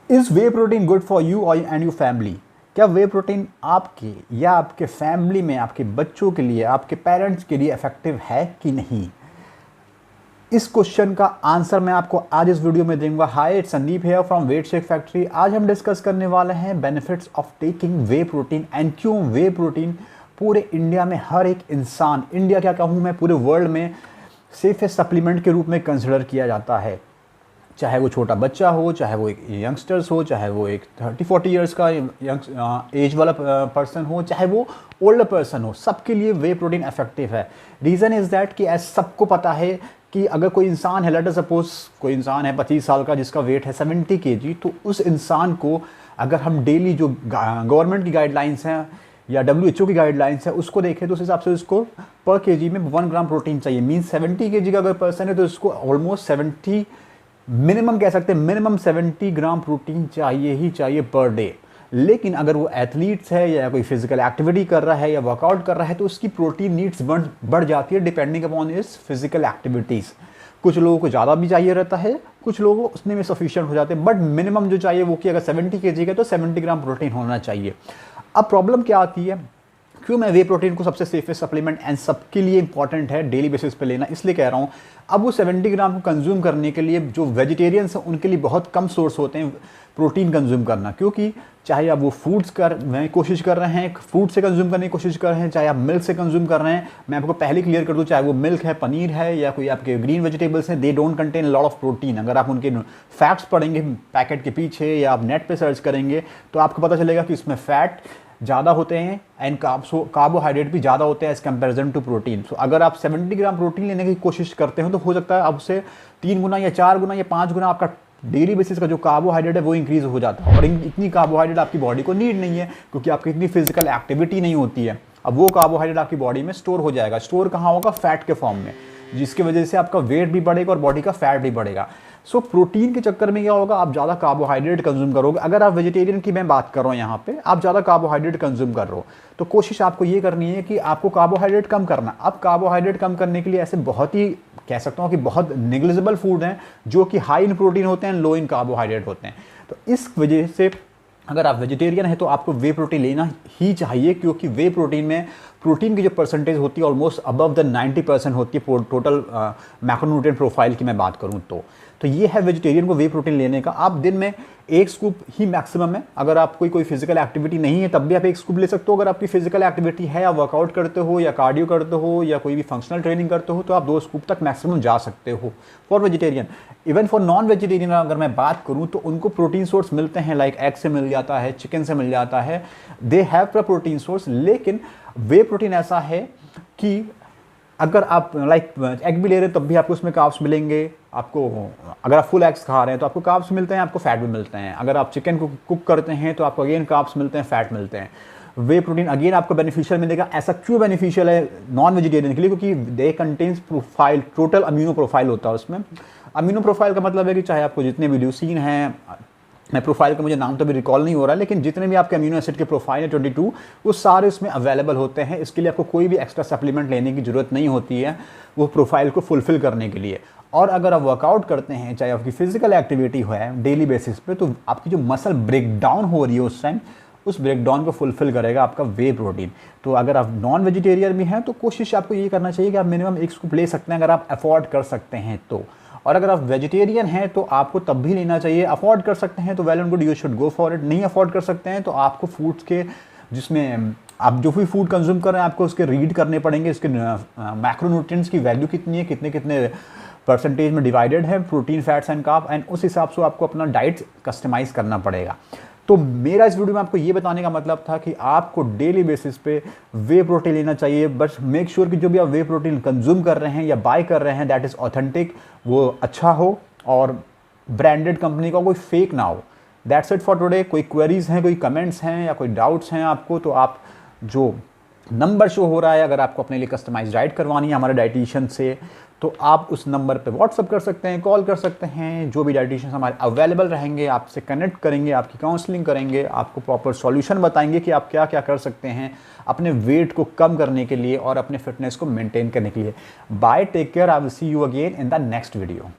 Is way protein good for you और and your family? क्या वे protein आपके या आपके फैमिली में, आपके बच्चों के लिए, आपके पेरेंट्स के लिए इफेक्टिव है कि नहीं? इस क्वेश्चन का आंसर मैं आपको आज इस वीडियो में दूंगा। Hi, it's Sandeep here from weight shake factory. आज हम डिस्कस करने वाले हैं benefits of taking whey protein and क्यों वे प्रोटीन पूरे इंडिया में हर एक इंसान, इंडिया क्या कहूँ मैं, पूरे वर्ल्ड में सेफेस्ट सप्लीमेंट के रूप में कंसिडर किया जाता है। चाहे वो छोटा बच्चा हो, चाहे वो एक यंगस्टर्स हो, चाहे वो एक 30-40 ईयर्स का एज वाला पर्सन हो, चाहे वो ओल्डर पर्सन हो, सबके लिए वे प्रोटीन इफेक्टिव है। रीज़न इज़ दैट कि ऐसा सबको पता है कि अगर कोई इंसान है, लेट अस सपोज कोई इंसान है 25 साल का जिसका वेट है 70 kg, तो उस इंसान को अगर हम डेली जो गवर्नमेंट की गाइडलाइंस हैं या WHO की गाइडलाइंस है उसको देखें तो उस हिसाब से उसको पर केजी में 1 ग्राम प्रोटीन चाहिए। मीन्स 70 kg का अगर पर्सन है तो उसको ऑलमोस्ट 70, मिनिमम कह सकते हैं मिनिमम 70 ग्राम प्रोटीन चाहिए ही चाहिए पर डे। लेकिन अगर वो एथलीट्स है या कोई फिजिकल एक्टिविटी कर रहा है या वर्कआउट कर रहा है तो उसकी प्रोटीन नीड्स बढ़ जाती है डिपेंडिंग अपॉन इस फिजिकल एक्टिविटीज़। कुछ लोगों को ज़्यादा भी चाहिए रहता है, कुछ लोगों को उसने में सफिशिएंट हो जाते हैं, बट मिनिमम जो चाहिए वो कि अगर 70 kg का तो 70 ग्राम प्रोटीन होना चाहिए। अब प्रॉब्लम क्या आती है, क्यों मैं वे प्रोटीन को सबसे सेफेस्ट सप्लीमेंट एंड सबके लिए इंपॉर्टेंट है डेली बेसिस पे लेना, इसलिए कह रहा हूँ। अब वो 70 ग्राम को कंज्यूम करने के लिए जो वेजिटेरियंस हैं उनके लिए बहुत कम सोर्स होते हैं प्रोटीन कंज्यूम करना, क्योंकि चाहे आप वो फूड्स कोशिश कर रहे हैं, फ्रूट से कंज्यूम करने की कोशिश कर रहे हैं, चाहे आप मिल्क से कंज्यूम कर रहे हैं। मैं आपको पहले क्लियर कर दूं, चाहे वो मिल्क है, पनीर है या कोई आपके ग्रीन वेजिटेबल्स हैं, they don't contain lot of protein. अगर आप उनके फैक्ट्स पढ़ेंगे पैकेट के पीछे या आप नेट पे सर्च करेंगे तो आपको पता चलेगा कि इसमें फैट ज़्यादा होते हैं एंड कार्बोहाइड्रेट भी ज़्यादा होते हैं एज कंपेरिजन टू प्रोटीन। सो अगर आप 70 ग्राम प्रोटीन लेने की कोशिश करते हो तो हो सकता है अब से 3 गुना या 4 गुना या 5 गुना आपका डेली बेसिस का जो कार्बोहाइड्रेट है वो इंक्रीज हो जाता है। और इतनी कार्बोहाइड्रेट आपकी बॉडी को नीड नहीं है क्योंकि आपकी इतनी फिजिकल एक्टिविटी नहीं होती है। अब वो कार्बोहाइड्रेट आपकी बॉडी में स्टोर हो जाएगा। स्टोर कहाँ होगा? फैट के फॉर्म में, जिसकी वजह से आपका वेट भी बढ़ेगा और बॉडी का फैट भी बढ़ेगा। सो प्रोटीन के चक्कर में क्या होगा, आप ज़्यादा कार्बोहाइड्रेट कंज्यूम करोगे। अगर आप वेजिटेरियन की मैं बात कर रहा हूँ यहाँ पे, आप ज़्यादा कार्बोहाइड्रेट कंज्यूम कर रहे हो तो कोशिश आपको ये करनी है कि आपको कार्बोहाइड्रेट कम करना। अब कार्बोहाइड्रेट कम करने के लिए ऐसे बहुत ही कह सकता हूँ कि बहुत नेग्लिजिबल फूड हैं जो कि हाई इन प्रोटीन होते हैं, लो इन कार्बोहाइड्रेट होते हैं। तो इस वजह से अगर आप वेजिटेरियन हैं तो आपको वे प्रोटीन लेना ही चाहिए, क्योंकि वे प्रोटीन में प्रोटीन की जो परसेंटेज होती है ऑलमोस्ट अबव द 90% होती है टोटल मैक्रोन्यूट्रिएंट प्रोफाइल की मैं बात करूं तो ये है वेजिटेरियन को वे प्रोटीन लेने का। आप दिन में 1 स्कूप ही मैक्सिमम है। अगर आप कोई फिजिकल एक्टिविटी नहीं है तब भी आप 1 स्कूप ले सकते हो। अगर आपकी फिजिकल एक्टिविटी है, आप वर्कआउट करते हो या कार्डियो करते हो या कोई भी फंक्शनल ट्रेनिंग करते हो तो आप 2 स्कूप तक मैक्सिमम जा सकते हो for vegetarian. Even for non vegetarian अगर मैं बात करूँ तो उनको प्रोटीन सोर्स मिलते हैं, लाइक एग से मिल जाता है, चिकन से मिल जाता है, they have the protein source. लेकिन वे प्रोटीन ऐसा है कि अगर आप लाइक एग भी ले रहे हैं तब भी आपको उसमें कार्ब्स मिलेंगे। आपको अगर आप फुल एग्स खा रहे हैं तो आपको कार्ब्स मिलते हैं, आपको फैट भी मिलते हैं। अगर आप चिकन को कुक करते हैं तो आपको अगेन कार्ब्स मिलते हैं, फैट मिलते हैं। वे प्रोटीन अगेन आपको बेनिफिशियल मिलेगा। ऐसा क्यों बेनिफिशियल है नॉन वेजिटेरियन के लिए? क्योंकि they contains profile, total amino profile होता है उसमें। अम्यूनो प्रोफाइल का मतलब है कि चाहे आपको जितने भी ल्यूसीन हैं, मैं प्रोफाइल का मुझे नाम तो भी रिकॉल नहीं हो रहा है, लेकिन जितने भी आपके अमीनो एसिड के प्रोफाइल है 22 वो सारे उसमें अवेलेबल होते हैं। इसके लिए आपको कोई भी एक्स्ट्रा सप्लीमेंट लेने की ज़रूरत नहीं होती है वो प्रोफाइल को फुलफिल करने के लिए। और अगर आप वर्कआउट करते हैं, चाहे आपकी फिजिकल एक्टिविटी है डेली बेसिस पे, तो आपकी जो मसल ब्रेकडाउन हो रही है उस टाइम, उस ब्रेकडाउन को फुलफिल करेगा आपका वे प्रोटीन। तो अगर आप नॉन वेजिटेरियन भी हैं तो कोशिश आपको ये करना चाहिए कि आप मिनिमम 1 स्कूप ले सकते हैं अगर आप अफोर्ड कर सकते हैं तो। और अगर आप वेजिटेरियन हैं तो आपको तब भी लेना चाहिए। अफोर्ड कर सकते हैं तो well and good, you should go for it. नहीं अफोर्ड कर सकते हैं तो आपको फूड्स के जिसमें आप जो भी फूड कंज्यूम कर रहे हैं आपको उसके रीड करने पड़ेंगे, इसके मैक्रोन्यूट्रिएंट्स की वैल्यू कितनी है, कितने कितने परसेंटेज में डिवाइडेड है protein, fats and carb, and उस हिसाब से आपको अपना डाइट कस्टमाइज़ करना पड़ेगा। तो मेरा इस वीडियो में आपको ये बताने का मतलब था कि आपको डेली बेसिस पे वे प्रोटीन लेना चाहिए। बस मेक श्योर कि जो भी आप वे प्रोटीन कंज्यूम कर रहे हैं या बाय कर रहे हैं दैट इज़ ऑथेंटिक, वो अच्छा हो और ब्रांडेड कंपनी का कोई फेक ना हो। That's it for today. कोई क्वेरीज हैं, कोई कमेंट्स हैं या कोई डाउट्स हैं आपको तो आप जो नंबर शो हो रहा है, अगर आपको अपने लिए कस्टमाइज डाइट करवानी है हमारे डाइटिशियन से तो आप उस नंबर पे व्हाट्सअप कर सकते हैं, कॉल कर सकते हैं। जो भी डाइटिशियन हमारे अवेलेबल रहेंगे आपसे कनेक्ट करेंगे, आपकी काउंसलिंग करेंगे, आपको प्रॉपर सॉल्यूशन बताएंगे कि आप क्या क्या कर सकते हैं अपने वेट को कम करने के लिए और अपने फिटनेस को मेंटेन करने के लिए। Bye, take care, I will see you again in the next video.